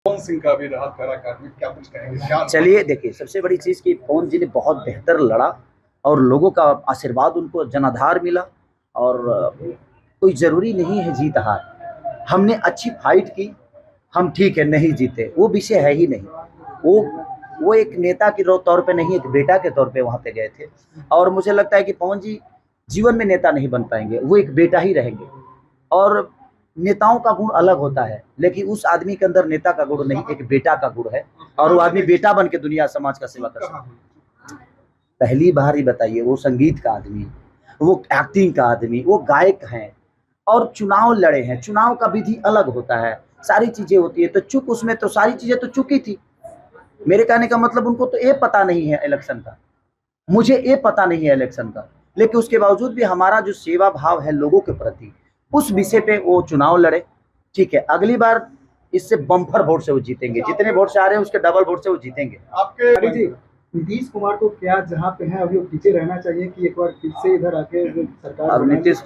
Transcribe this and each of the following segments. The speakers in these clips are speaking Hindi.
पवन सिंह का भी रहा काराकाट में, क्या कुछ कहेंगे? क्या चलिए देखिए, सबसे बड़ी चीज कि पवन जी ने बहुत बेहतर लड़ा और लोगों का आशीर्वाद उनको जनाधार मिला। और कोई जरूरी नहीं है जीत हार। हमने अच्छी फाइट की, हम ठीक है नहीं जीते, वो विषय है ही नहीं। वो एक नेता के तौर पे नहीं, एक बेटा के तौर पे वहां पे गए थे। और मुझे लगता है कि पवन जी जीवन में नेता नहीं बन पाएंगे, वो एक बेटा ही रहेंगे। और नेताओं का गुण अलग होता है, लेकिन उस आदमी के अंदर नेता का गुण नहीं, एक बेटा का गुण है। और वो आदमी बेटा बन के दुनिया समाज का सेवा कर सकता है। पहली बार ही बताइए, वो संगीत का आदमी, वो एक्टिंग का आदमी, वो गायक हैं और चुनाव लड़े हैं। चुनाव का विधि अलग होता है, सारी चीजें होती है। तो चूक उसमें तो सारी चीजें तो चुकी थी। मेरे कहने का मतलब उनको तो ये पता नहीं है इलेक्शन का, मुझे ये पता नहीं है इलेक्शन का, लेकिन उसके बावजूद भी हमारा जो सेवा भाव है लोगों के प्रति, उस विषय पे वो चुनाव लड़े। ठीक है, अगली बार इससे बम्पर वोट से वो जीतेंगे, जितने वोट से आ रहे हैं उसके डबल वोट से वो जीतेंगे। आपके जी, नीतीश कुमार को क्या जहाँ पे है अभी वो पीछे रहना चाहिए कि एक बार फिर से इधर आके सरकार? अब नीतीश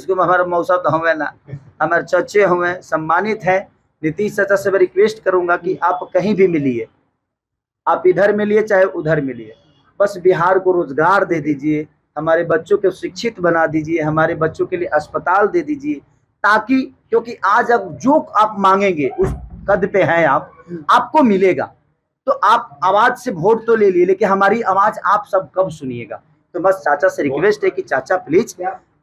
कुमार हमारा मौसा तो हुए ना, हमारे चचे हुए, सम्मानित है। नीतीश चाचा से मैं रिक्वेस्ट करूंगा कि आप कहीं भी मिलिए, आप इधर मिलिए चाहे उधर मिलिए, बस बिहार को रोजगार दे दीजिए, हमारे बच्चों को शिक्षित बना दीजिए, हमारे बच्चों के लिए अस्पताल दे दीजिए। ताकि क्योंकि आज अब जो आप मांगेंगे उस कद पे हैं आप, आपको मिलेगा। तो आप आवाज से वोट तो ले लिए, लेकिन हमारी आवाज आप सब कब सुनिएगा। तो बस चाचा से रिक्वेस्ट है कि चाचा प्लीज,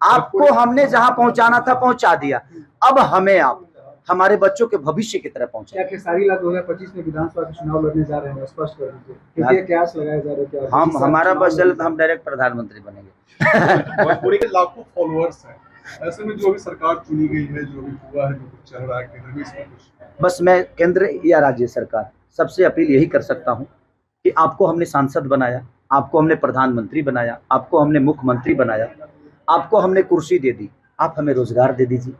आपको हमने जहां पहुंचाना था पहुंचा दिया, अब हमें आप हमारे बच्चों के भविष्य की तरफ पहुंचे। क्या खेसारी लाल 2025 में विधानसभा के चुनाव लड़ने जा रहे हैं, स्पष्ट कर दीजिए, क्योंकि क्यास लगाया जा रहा है। हम हमारा बस चले तो हम डायरेक्ट प्रधानमंत्री बनेंगे। भोजपुरी के लाखों फॉलोअर्स हैं, ऐसे में जो भी सरकार चुनी गई है, जो भी हुआ है, जो कुछ चल रहा है केंद्र में, इसमें कुछ बस मैं केंद्र या राज्य सरकार सबसे अपील यही कर सकता हूं कि आपको हमने सांसद बनाया, आपको हमने प्रधानमंत्री बनाया, आपको हमने मुख्यमंत्री बनाया, आपको हमने कुर्सी दे दी, आप हमें रोजगार दे दीजिए।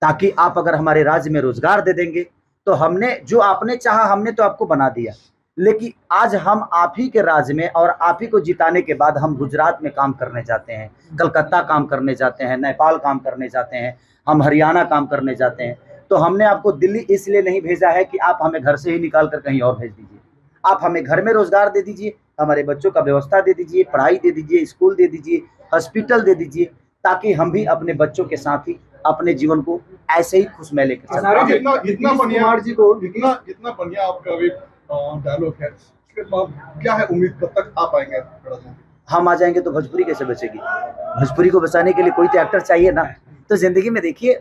ताकि आप अगर हमारे राज्य में रोजगार दे देंगे तो हमने जो आपने चाहा हमने तो आपको बना दिया। लेकिन आज हम आप ही के राज्य में और आप ही को जिताने के बाद हम गुजरात में काम करने जाते हैं, कलकत्ता काम करने जाते हैं, नेपाल काम करने जाते हैं, हम हरियाणा काम करने जाते हैं। तो हमने आपको दिल्ली इसलिए नहीं भेजा है कि आप हमें घर से ही निकाल कर कहीं और भेज दीजिए। आप हमें घर में रोजगार दे दीजिए, हमारे बच्चों का व्यवस्था दे दीजिए, पढ़ाई दे दीजिए, स्कूल दे दीजिए, हॉस्पिटल दे दीजिए, ताकि हम भी अपने बच्चों के साथ ही अपने जीवन को ऐसे ही खुशमय लेकर चलते। इतना बढ़िया आपका अभी डायलॉग है, क्या है उम्मीद, कब तक आ पाएंगे? हम आ जाएंगे तो भोजपुरी कैसे बचेगी? भोजपुरी को बचाने के लिए कोई तो एक्टर चाहिए ना। तो जिंदगी में देखिए,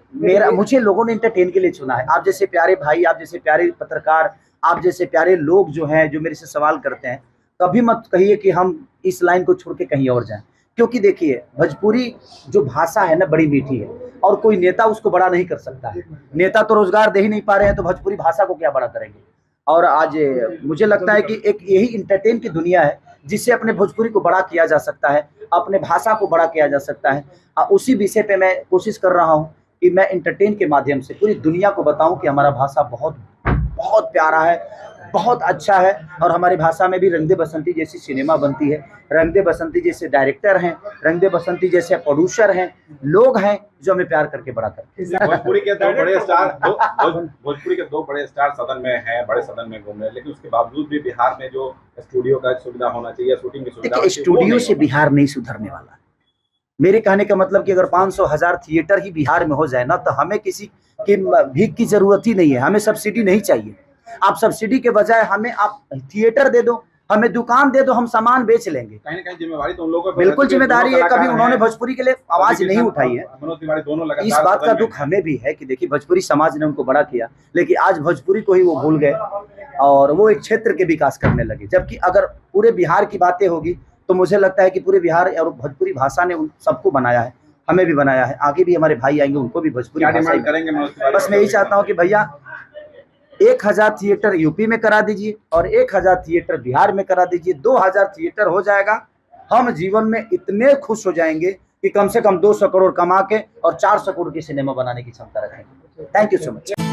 मुझे लोगों ने एंटरटेन के लिए चुना है। आप जैसे प्यारे भाई, आप जैसे प्यारे पत्रकार, आप जैसे प्यारे लोग जो हैं, जो मेरे से सवाल करते हैं, कभी मत कहिए कि हम इस लाइन को छोड़ के कहीं और जाएं। क्योंकि देखिए, भोजपुरी जो भाषा है ना, बड़ी मीठी है और कोई नेता उसको बड़ा नहीं कर सकता है। नेता तो रोजगार दे ही नहीं पा रहे हैं, तो भोजपुरी भाषा को क्या बड़ा करेंगे? और आज मुझे लगता है कि एक यही इंटरटेन की दुनिया है जिससे अपने भोजपुरी को बड़ा किया जा सकता है, अपने भाषा को बड़ा किया जा सकता है। उसी विषय पे मैं कोशिश कर रहा हूँ कि मैं इंटरटेन के माध्यम से पूरी दुनिया को बताऊं कि हमारा भाषा बहुत बहुत प्यारा है, बहुत अच्छा है। और हमारी भाषा में भी रंग दे बसंती जैसी सिनेमा बनती है, रंग दे बसंती जैसे डायरेक्टर हैं, रंग दे बसंती जैसे प्रोड्यूसर हैं, लोग हैं जो हमें प्यार करके बड़ा करते हैं। भोजपुरी के दो बड़े स्टार सदन में हैं, बड़े सदन में घूम रहे हैं, लेकिन उसके बावजूद भी बिहार में जो स्टूडियो का सुविधा होना चाहिए, शूटिंग की सुविधा, स्टूडियो से बिहार नहीं सुधरने वाला। मेरे कहने का मतलब कि अगर 500,000 थिएटर ही बिहार में हो जाए ना, तो हमें किसी की भीख की जरूरत ही नहीं है, हमें सब्सिडी नहीं चाहिए। आप सब्सिडी के बजाय हमें आप थिएटर दे दो, हमें दुकान दे दो, हम सामान बेच लेंगे। कहीं ना कहीं जिम्मेवारी तो उन लोगों को, बिल्कुल जिम्मेदारी है। कभी उन्होंने भोजपुरी के लिए आवाज नहीं उठाई है। इस बात का दुख हमें भी है कि देखिए, भोजपुरी समाज ने उनको बड़ा किया, लेकिन आज भोजपुरी को ही वो भूल गए और वो एक क्षेत्र के विकास करने लगे। जबकि अगर पूरे बिहार की बातें होगी तो मुझे लगता है कि पूरे बिहार और भोजपुरी भाषा ने उन सबको बनाया है, हमें भी बनाया है। आगे भी हमारे भाई आएंगे, उनको भी भोजपुरी भाषा करेंगे। बस मैं यही चाहता हूँ कि भैया 1000 थिएटर यूपी में करा दीजिए और 1000 थिएटर बिहार में करा दीजिए। 2000 थिएटर हो जाएगा। हम जीवन में इतने खुश हो जाएंगे कि कम से कम 200 करोड़ कमा के और 400 करोड़ की सिनेमा बनाने की क्षमता रखेंगे। Thank you so much.